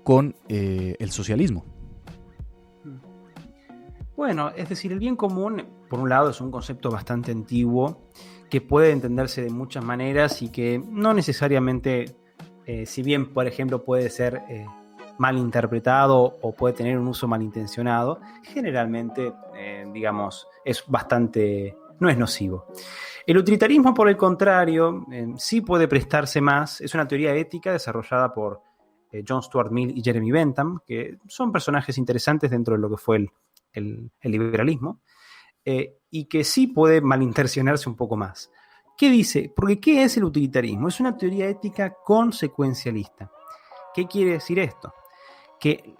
con el socialismo. Bueno, es decir, el bien común, por un lado, es un concepto bastante antiguo que puede entenderse de muchas maneras y que no necesariamente, si bien, por ejemplo, puede ser mal interpretado o puede tener un uso malintencionado, generalmente, digamos, no es nocivo. El utilitarismo, por el contrario, sí puede prestarse más. Es una teoría ética desarrollada por John Stuart Mill y Jeremy Bentham, que son personajes interesantes dentro de lo que fue el liberalismo, y que sí puede malintencionarse un poco más. ¿Qué dice? Porque ¿qué es el utilitarismo? Es una teoría ética consecuencialista. ¿Qué quiere decir esto? Que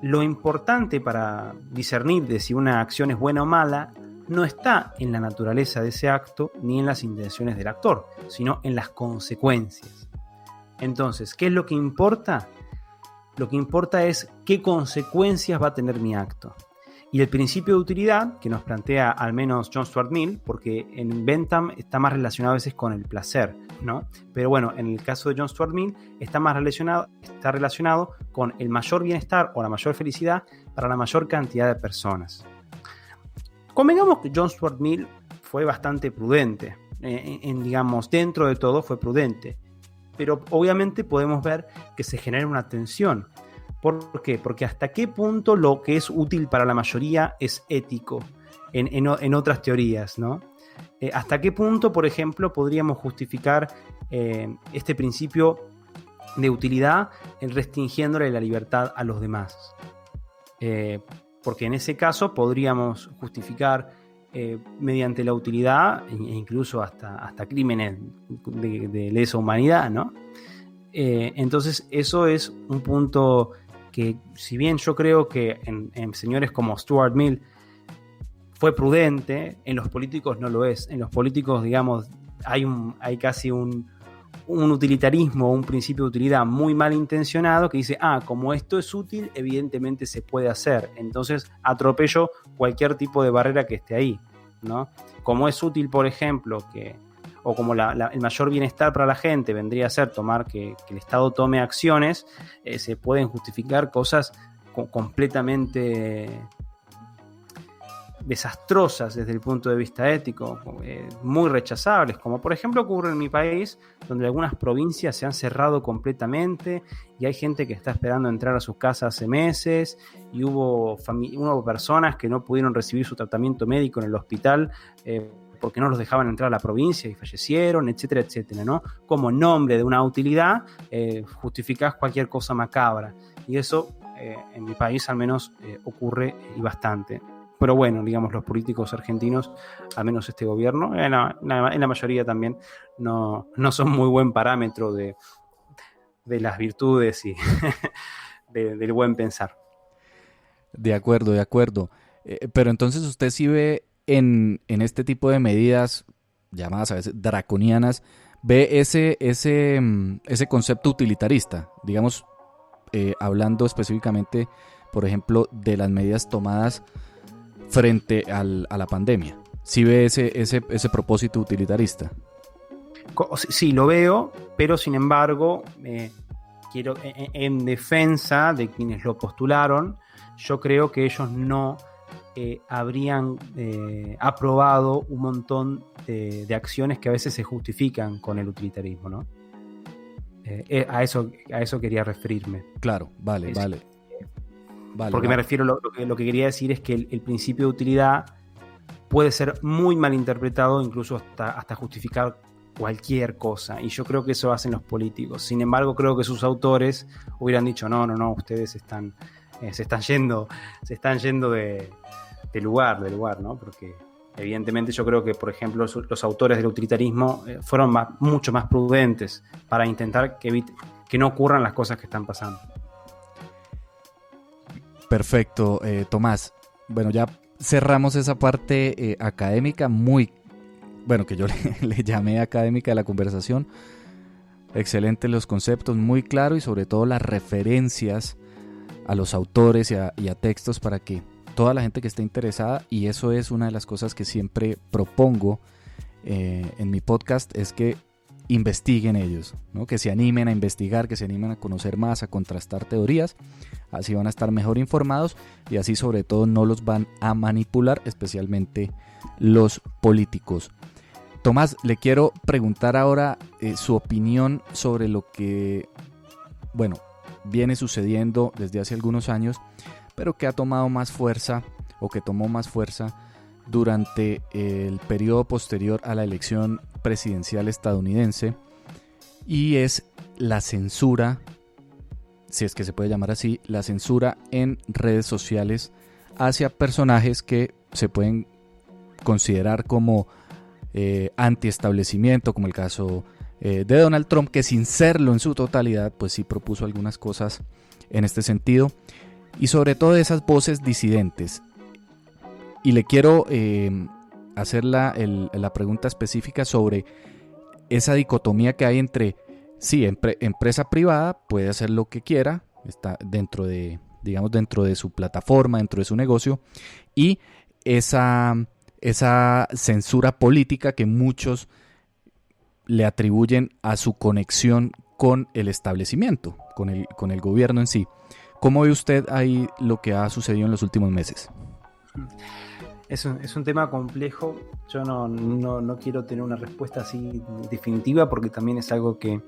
lo importante para discernir de si una acción es buena o mala no está en la naturaleza de ese acto ni en las intenciones del actor, sino en las consecuencias. Entonces, ¿qué es lo que importa? Lo que importa es qué consecuencias va a tener mi acto. Y el principio de utilidad, que nos plantea al menos John Stuart Mill, porque en Bentham está más relacionado a veces con el placer, ¿no? Pero bueno, en el caso de John Stuart Mill está relacionado con el mayor bienestar o la mayor felicidad para la mayor cantidad de personas. Convengamos que John Stuart Mill fue bastante prudente, digamos, dentro de todo fue prudente, pero obviamente podemos ver que se genera una tensión. ¿Por qué? Porque hasta qué punto lo que es útil para la mayoría es ético en otras teorías, ¿no? ¿Hasta qué punto, por ejemplo, podríamos justificar este principio de utilidad restringiéndole la libertad a los demás? Porque en ese caso podríamos justificar mediante la utilidad e incluso hasta crímenes de lesa humanidad, ¿no? Entonces eso es un punto que, si bien yo creo que en señores como Stuart Mill fue prudente, en los políticos no lo es. En los políticos, digamos, hay casi un utilitarismo, un principio de utilidad muy mal intencionado que dice, como esto es útil, evidentemente se puede hacer. Entonces atropello cualquier tipo de barrera que esté ahí, ¿no? Como es útil, por ejemplo, o como el mayor bienestar para la gente vendría a ser que el Estado tome acciones, se pueden justificar cosas completamente desastrosas desde el punto de vista ético, muy rechazables, como por ejemplo ocurre en mi país, donde algunas provincias se han cerrado completamente y hay gente que está esperando entrar a sus casas hace meses, y hubo personas que no pudieron recibir su tratamiento médico en el hospital porque no los dejaban entrar a la provincia y fallecieron, etcétera, etcétera, ¿no? Como en nombre de una utilidad justificás cualquier cosa macabra, y eso en mi país al menos ocurre y bastante. Pero bueno, digamos, los políticos argentinos, al menos este gobierno, en la mayoría también, no son muy buen parámetro de las virtudes y del buen pensar. De acuerdo. Pero entonces usted sí ve en este tipo de medidas, llamadas a veces draconianas, ve ese concepto utilitarista, digamos, hablando específicamente, por ejemplo, de las medidas tomadas frente a la pandemia. ¿Sí ve ese propósito utilitarista? Sí, lo veo, pero sin embargo, quiero en defensa de quienes lo postularon, yo creo que ellos no habrían aprobado un montón de acciones que a veces se justifican con el utilitarismo, ¿no? A eso quería referirme. Claro, vale. Porque me refiero, lo que quería decir es que el principio de utilidad puede ser muy mal interpretado, incluso hasta justificar cualquier cosa, y yo creo que eso hacen los políticos. Sin embargo, creo que sus autores hubieran dicho, no, ustedes se están yendo del lugar, ¿no? Porque evidentemente yo creo que, por ejemplo, los autores del utilitarismo fueron mucho más prudentes para intentar que no ocurran las cosas que están pasando. Perfecto, Tomás. Bueno, ya cerramos esa parte académica que yo le llamé académica de la conversación. Excelente los conceptos, muy claro, y sobre todo las referencias a los autores y a textos para que toda la gente que esté interesada, y eso es una de las cosas que siempre propongo en mi podcast, es que investiguen ellos, ¿no? Que se animen a investigar, que se animen a conocer más, a contrastar teorías. Así van a estar mejor informados y así sobre todo no los van a manipular, especialmente los políticos. Tomás, le quiero preguntar ahora su opinión sobre lo que, bueno, viene sucediendo desde hace algunos años, pero que ha tomado más fuerza o que tomó más fuerza durante el periodo posterior a la elección presidencial estadounidense, y es la censura, si es que se puede llamar así, la censura en redes sociales hacia personajes que se pueden considerar como antiestablecimiento, como el caso de Donald Trump, que sin serlo en su totalidad, pues sí propuso algunas cosas en este sentido, y sobre todo esas voces disidentes. Y le quiero hacer la pregunta específica sobre esa dicotomía que hay entre, sí, empresa privada puede hacer lo que quiera, está dentro de, digamos, dentro de su plataforma, dentro de su negocio, y esa censura política que muchos le atribuyen a su conexión con el establecimiento, con el gobierno en sí. ¿Cómo ve usted ahí lo que ha sucedido en los últimos meses? Es un tema complejo. Yo no quiero tener una respuesta así definitiva, porque también es algo que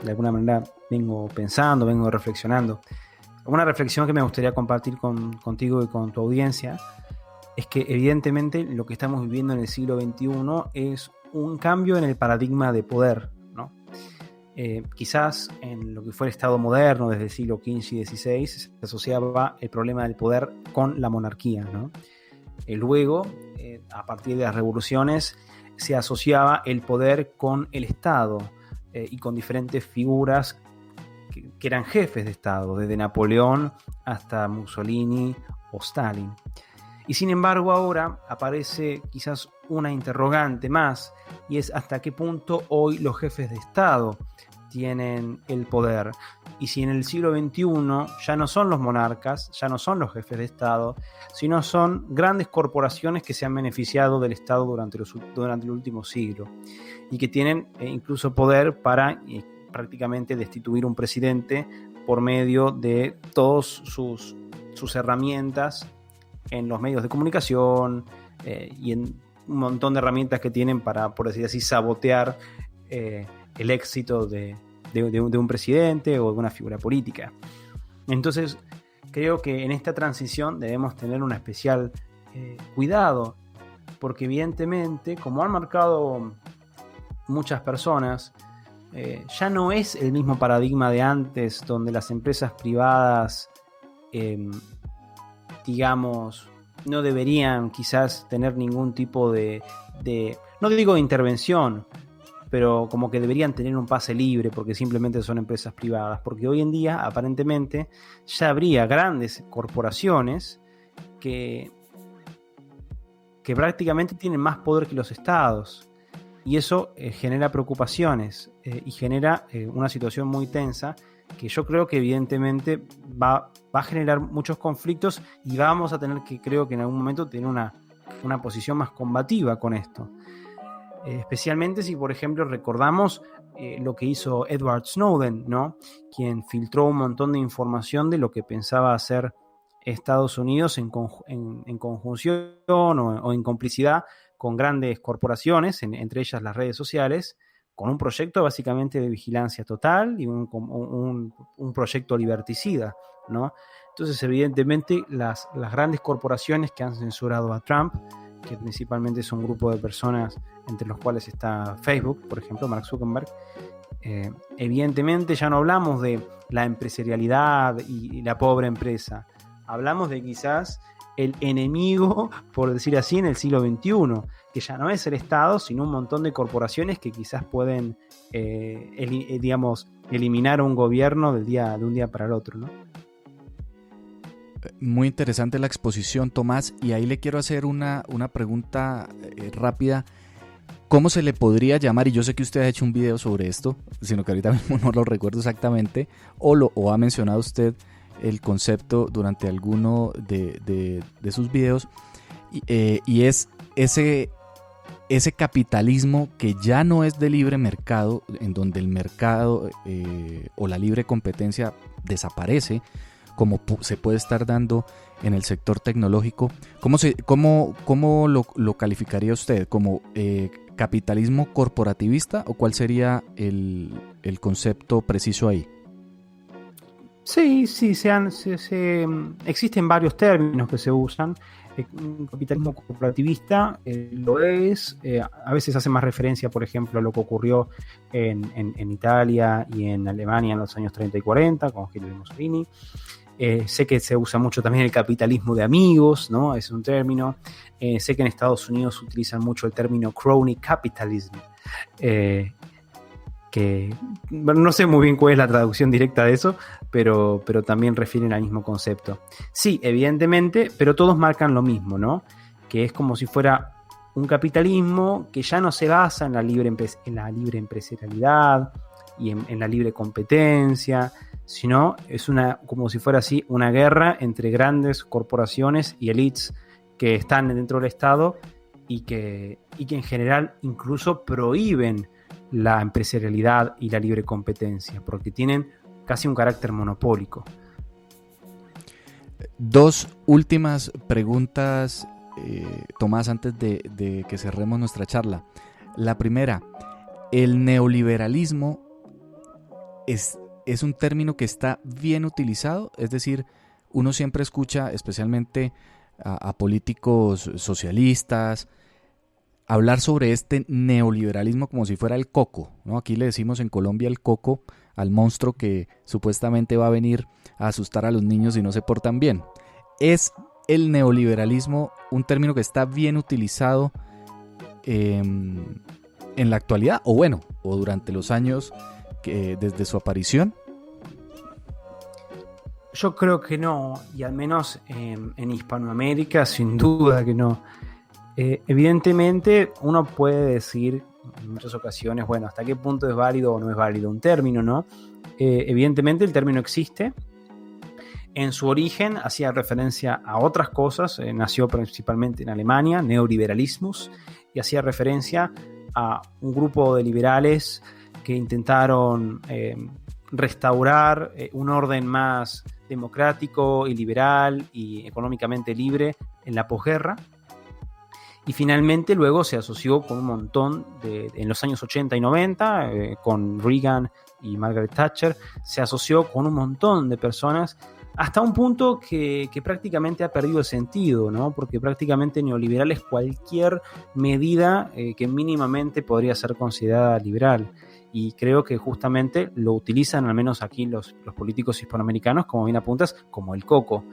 de alguna manera vengo pensando, vengo reflexionando. Una reflexión que me gustaría compartir contigo y con tu audiencia es que evidentemente lo que estamos viviendo en el siglo XXI es un cambio en el paradigma de poder, ¿no? Quizás en lo que fue el Estado moderno desde el siglo XV y XVI se asociaba el problema del poder con la monarquía, ¿no? Luego, a partir de las revoluciones, se asociaba el poder con el Estado y con diferentes figuras que eran jefes de Estado, desde Napoleón hasta Mussolini o Stalin. Y sin embargo ahora aparece quizás una interrogante más, y es hasta qué punto hoy los jefes de Estado tienen el poder. Y si en el siglo XXI ya no son los monarcas, ya no son los jefes de Estado, sino son grandes corporaciones que se han beneficiado del Estado durante el último siglo y que tienen incluso poder para prácticamente destituir un presidente por medio de todas sus herramientas en los medios de comunicación y en un montón de herramientas que tienen para, por decir así, sabotear el éxito de un presidente o de una figura política. Entonces, creo que en esta transición debemos tener un especial cuidado, porque evidentemente, como han marcado muchas personas, ya no es el mismo paradigma de antes, donde las empresas privadas digamos, no deberían quizás tener ningún tipo de no digo de intervención, pero como que deberían tener un pase libre porque simplemente son empresas privadas, porque hoy en día aparentemente ya habría grandes corporaciones que prácticamente tienen más poder que los estados, y eso genera preocupaciones y genera una situación muy tensa que yo creo que evidentemente va a generar muchos conflictos, y vamos a tener que, creo que en algún momento, tener una posición más combativa con esto. Especialmente si, por ejemplo, recordamos lo que hizo Edward Snowden, ¿no? Quien filtró un montón de información de lo que pensaba hacer Estados Unidos en conjunción o en complicidad con grandes corporaciones, entre ellas las redes sociales, con un proyecto básicamente de vigilancia total y un proyecto liberticida, ¿no? Entonces, evidentemente, las grandes corporaciones que han censurado a Trump, que principalmente es un grupo de personas entre los cuales está Facebook, por ejemplo, Mark Zuckerberg, evidentemente ya no hablamos de la empresarialidad y la pobre empresa, hablamos de quizás el enemigo, por decir así, en el siglo XXI, que ya no es el Estado, sino un montón de corporaciones que quizás pueden, digamos, eliminar un gobierno de un día para el otro, ¿no? Muy interesante la exposición, Tomás, y ahí le quiero hacer una pregunta rápida. ¿Cómo se le podría llamar? Y yo sé que usted ha hecho un video sobre esto, sino que ahorita mismo no lo recuerdo exactamente, o ha mencionado usted el concepto durante alguno de sus videos, y es ese capitalismo que ya no es de libre mercado, en donde el mercado o la libre competencia desaparece, como se puede estar dando en el sector tecnológico. ¿Cómo lo calificaría usted? ¿Como capitalismo corporativista o cuál sería el concepto preciso ahí? Sí, existen varios términos que se usan. Un capitalismo corporativista lo es, a veces hace más referencia, por ejemplo, a lo que ocurrió en Italia y en Alemania en los años 30 y 40 con Hitler y Mussolini. Sé que se usa mucho también el capitalismo de amigos, ¿no? Es un término. Sé que en Estados Unidos utilizan mucho el término crony capitalism, que bueno, no sé muy bien cuál es la traducción directa de eso, pero también refieren al mismo concepto. Sí, evidentemente, pero todos marcan lo mismo, ¿no? Que es como si fuera un capitalismo que ya no se basa en la libre empresarialidad y en la libre competencia, sino es como si fuera así una guerra entre grandes corporaciones y elites que están dentro del Estado y que en general incluso prohíben la empresarialidad y la libre competencia, porque tienen casi un carácter monopólico. Dos últimas preguntas, Tomás, antes de que cerremos nuestra charla. La primera, ¿el neoliberalismo es un término que está bien utilizado? Es decir, uno siempre escucha, especialmente a políticos socialistas, hablar sobre este neoliberalismo como si fuera el coco, ¿no? Aquí le decimos en Colombia el coco al monstruo que supuestamente va a venir a asustar a los niños si no se portan bien. ¿Es el neoliberalismo un término que está bien utilizado en la actualidad o durante los años desde su aparición? Yo creo que no, y al menos en Hispanoamérica sin duda que no. Evidentemente uno puede decir en muchas ocasiones, bueno, hasta qué punto es válido o no es válido un término, ¿no? Evidentemente el término existe. En su origen hacía referencia a otras cosas, nació principalmente en Alemania, neoliberalismus, y hacía referencia a un grupo de liberales que intentaron restaurar un orden más democrático y liberal y económicamente libre en la posguerra. Y finalmente luego se asoció con un montón en los años 80 y 90, con Reagan y Margaret Thatcher, se asoció con un montón de personas hasta un punto que prácticamente ha perdido el sentido, ¿no? Porque prácticamente neoliberal es cualquier medida que mínimamente podría ser considerada liberal. Y creo que justamente lo utilizan, al menos aquí los políticos hispanoamericanos, como bien apuntas, como el coco.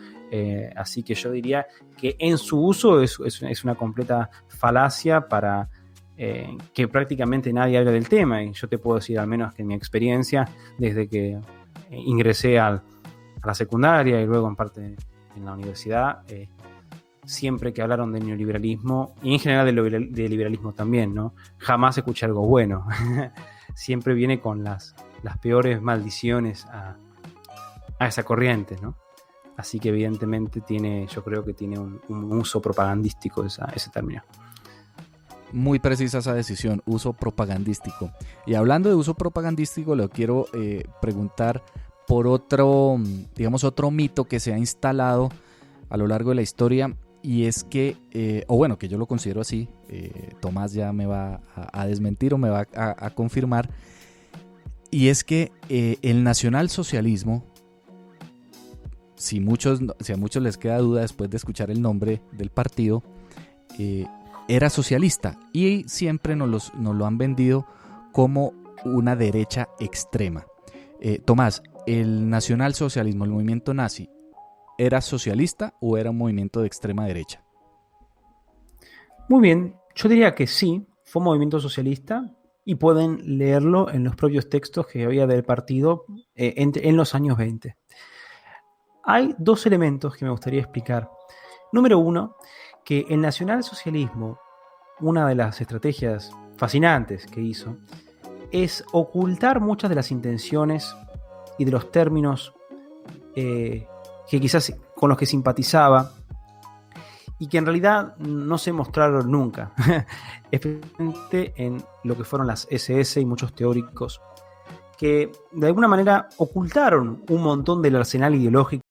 Así que yo diría que en su uso es una completa falacia para que prácticamente nadie hable del tema. Y yo te puedo decir, al menos que en mi experiencia, desde que ingresé a la secundaria y luego en parte en la universidad, siempre que hablaron del neoliberalismo, y en general del liberalismo también, ¿no? Jamás escuché algo bueno. Siempre viene con las peores maldiciones a esa corriente, ¿no? Así que evidentemente yo creo que tiene un uso propagandístico ese término. Muy precisa esa decisión, uso propagandístico. Y hablando de uso propagandístico, le quiero preguntar por otro mito que se ha instalado a lo largo de la historia, y es que, que yo lo considero así, Tomás ya me va a desmentir o me va a confirmar, y es que el nacionalsocialismo, si a muchos les queda duda después de escuchar el nombre del partido, era socialista y siempre nos lo han vendido como una derecha extrema. Tomás, ¿el nacionalsocialismo, el movimiento nazi, era socialista o era un movimiento de extrema derecha? Muy bien, yo diría que sí, fue un movimiento socialista y pueden leerlo en los propios textos que había del partido en los años 20. Hay dos elementos que me gustaría explicar. Número uno, que el nacionalsocialismo, una de las estrategias fascinantes que hizo, es ocultar muchas de las intenciones y de los términos que quizás con los que simpatizaba, y que en realidad no se mostraron nunca, especialmente en lo que fueron las SS y muchos teóricos que de alguna manera ocultaron un montón del arsenal ideológico